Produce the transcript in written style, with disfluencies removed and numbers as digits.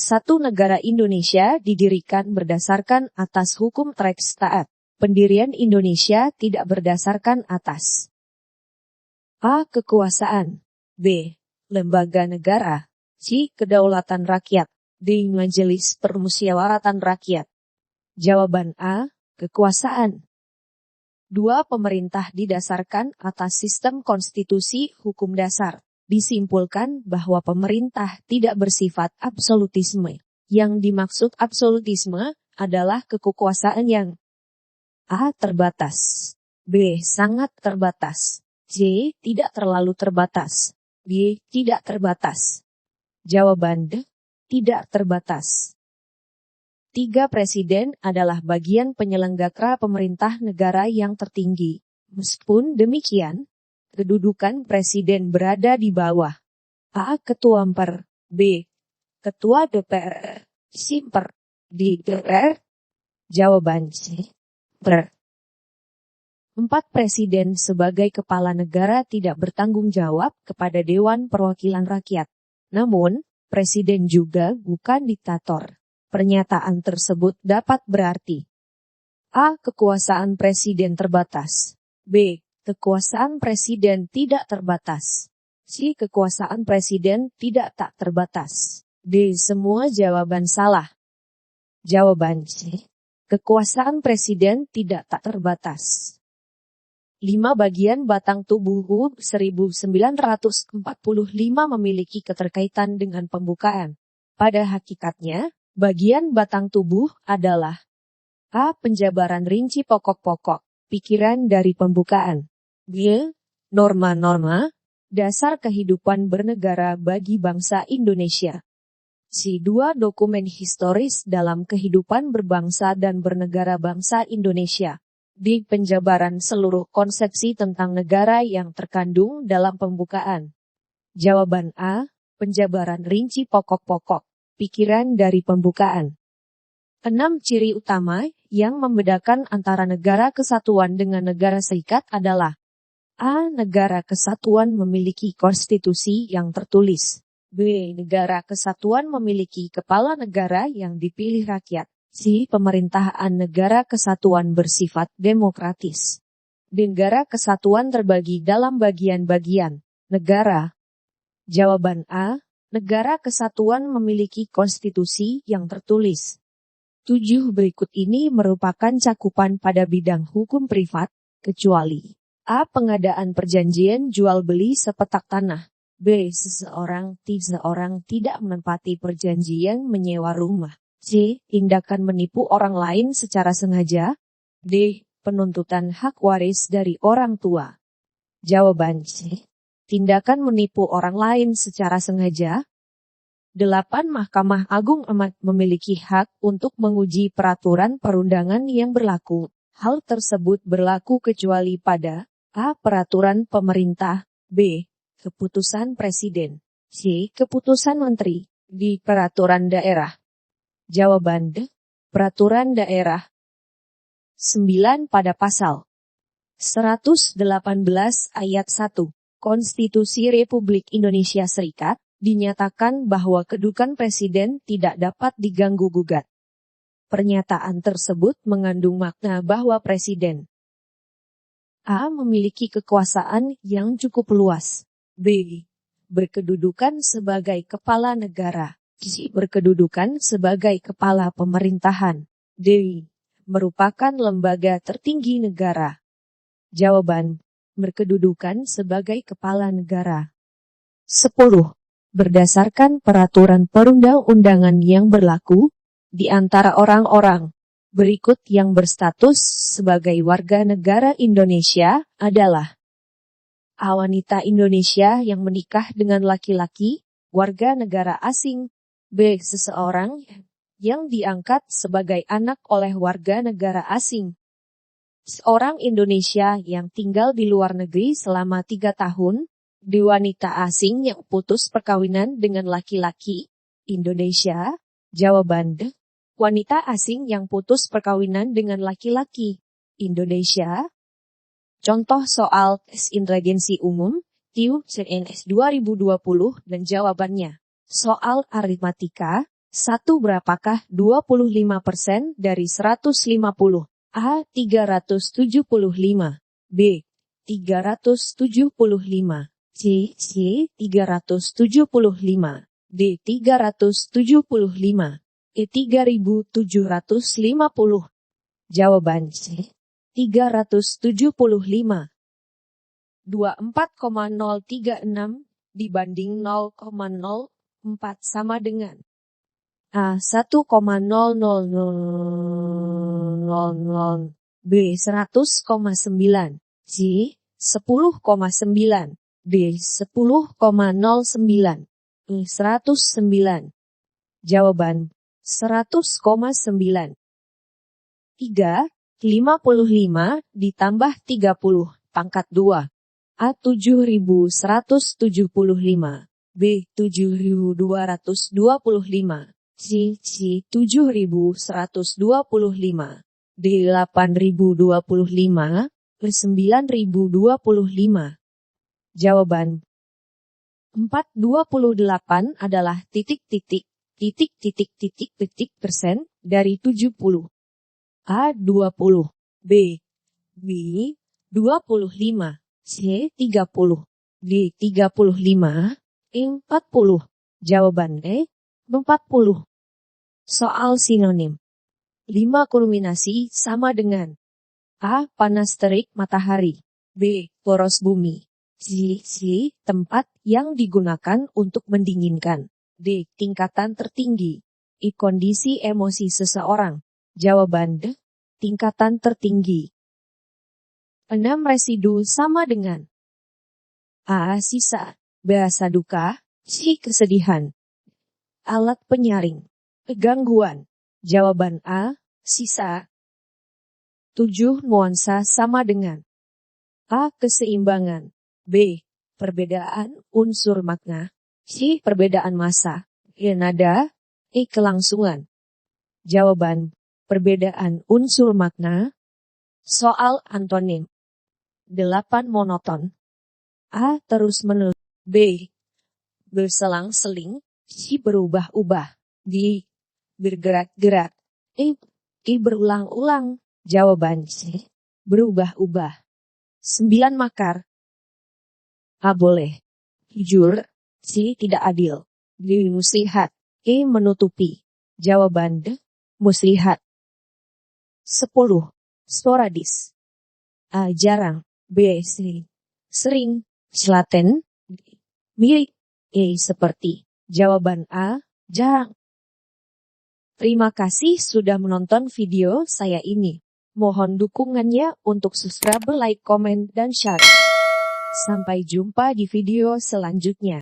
Satu negara Indonesia didirikan berdasarkan atas hukum teks taat. Pendirian Indonesia tidak berdasarkan atas A. Kekuasaan, B. Lembaga negara, C. Kedaulatan rakyat, D. Majelis Permusyawaratan Rakyat. Jawaban A. Kekuasaan. 2. Pemerintah didasarkan atas sistem konstitusi hukum dasar. Disimpulkan bahwa pemerintah tidak bersifat absolutisme. Yang dimaksud absolutisme adalah kekuasaan yang A. Terbatas, B. Sangat terbatas, C. Tidak terlalu terbatas, D. Tidak terbatas. Jawaban D. Tidak terbatas. 3. Presiden adalah bagian penyelenggara pemerintah negara yang tertinggi. Meskipun demikian, kedudukan presiden berada di bawah A. Ketua MPR, B. Ketua DPR, C. MPR, D. DPR. Jawaban C. MPR. 4. Presiden sebagai kepala negara tidak bertanggung jawab kepada Dewan Perwakilan Rakyat. Namun, presiden juga bukan diktator. Pernyataan tersebut dapat berarti A. Kekuasaan presiden terbatas, B. Kekuasaan presiden tidak terbatas, C. Kekuasaan presiden tidak tak terbatas, D. Semua jawaban salah. Jawaban C. Kekuasaan presiden tidak tak terbatas. 5. Bagian batang tubuh 1945 memiliki keterkaitan dengan pembukaan. Pada hakikatnya, bagian batang tubuh adalah A. Penjabaran rinci pokok-pokok, pikiran dari pembukaan, B. Norma-norma, dasar kehidupan bernegara bagi bangsa Indonesia, C. 2. Dokumen historis dalam kehidupan berbangsa dan bernegara bangsa Indonesia, D. Penjabaran seluruh konsepsi tentang negara yang terkandung dalam pembukaan. Jawaban A. Penjabaran rinci pokok-pokok, pikiran dari pembukaan. 6. Ciri utama yang membedakan antara negara kesatuan dengan negara serikat adalah A. Negara kesatuan memiliki konstitusi yang tertulis, B. Negara kesatuan memiliki kepala negara yang dipilih rakyat, C. Pemerintahan negara kesatuan bersifat demokratis. Negara kesatuan terbagi dalam bagian-bagian negara. Jawaban A. Negara kesatuan memiliki konstitusi yang tertulis. 7. Berikut ini merupakan cakupan pada bidang hukum privat, kecuali A. Pengadaan perjanjian jual-beli sepetak tanah, B. Seseorang tidak menepati perjanjian menyewa rumah, C. Tindakan menipu orang lain secara sengaja, D. Penuntutan hak waris dari orang tua. Jawaban C. Tindakan menipu orang lain secara sengaja. 8. Mahkamah Agung amat memiliki hak untuk menguji peraturan perundangan yang berlaku. Hal tersebut berlaku kecuali pada A. Peraturan pemerintah, B. Keputusan presiden, C. Keputusan menteri, D. Peraturan daerah. Jawaban D. Peraturan daerah. 9. Pada pasal 118 ayat 1 Konstitusi Republik Indonesia Serikat dinyatakan bahwa kedudukan presiden tidak dapat diganggu-gugat. Pernyataan tersebut mengandung makna bahwa presiden A. Memiliki kekuasaan yang cukup luas, B. Berkedudukan sebagai kepala negara, C. Berkedudukan sebagai kepala pemerintahan, D. Merupakan lembaga tertinggi negara. Jawaban: berkedudukan sebagai kepala negara. 10. Berdasarkan peraturan perundang-undangan yang berlaku, di antara orang-orang berikut yang berstatus sebagai warga negara Indonesia adalah A. Wanita Indonesia yang menikah dengan laki-laki, warga negara asing, B. Seseorang yang diangkat sebagai anak oleh warga negara asing. Seorang Indonesia yang tinggal di luar negeri selama 3 tahun, D. Wanita asing yang putus perkawinan dengan laki-laki, Indonesia. Jawaban D. Wanita asing yang putus perkawinan dengan laki-laki, Indonesia. Contoh soal tes inteligensi umum, TIU CNS 2020 dan jawabannya. Soal aritmatika, 1 berapakah 25% dari 150? A. 375. B. 375. C. 375. D. 375. E. 3750. Jawaban C. 375. 24,036 dibanding 0,04 sama dengan A. 1,00000, B. 100,9, C. 10,9, D. 10,09, E. 109. Jawaban 100,9. 3. 55 ditambah 30 pangkat 2. A. 7175. B. 7225. C. 7125. D. 8025. E. 9025. Jawaban 428 adalah persen dari 70. A. 20. B. 25. C. 30. D. 35. E. 40. Jawaban E. 40. Soal sinonim. 5 kulminasi sama dengan A. Panas terik matahari. B. Poros bumi. C. Tempat yang digunakan untuk mendinginkan. D. Tingkatan tertinggi. E. Kondisi emosi seseorang. Jawaban D. Tingkatan tertinggi. 6 residu sama dengan A. Sisa. B. Duka. C. Kesedihan. Alat penyaring. Gangguan. Jawaban A. Sisa. 7 nuansa sama dengan A. Keseimbangan. B. Perbedaan unsur makna. C. Perbedaan massa. E. Nada. E. Kelangsungan. Jawaban perbedaan unsur makna. Soal antonim. 8 monoton. A. Terus-menerus. B. Berselang-seling. C. Berubah-ubah. D. Bergerak-gerak. E. Berulang-ulang. Jawaban C. Berubah-ubah. 9 makar. A. Boleh. Jujur. C. Tidak adil. D. Muslihat. E. Menutupi. Jawaban D. Muslihat. 10. Sporadis. A. Jarang. B. Sering. Selaten. D. Mirip. E. Seperti. Jawaban A. Jarang. Terima kasih sudah menonton video saya ini. Mohon dukungannya untuk subscribe, like, komen, dan share. Sampai jumpa di video selanjutnya.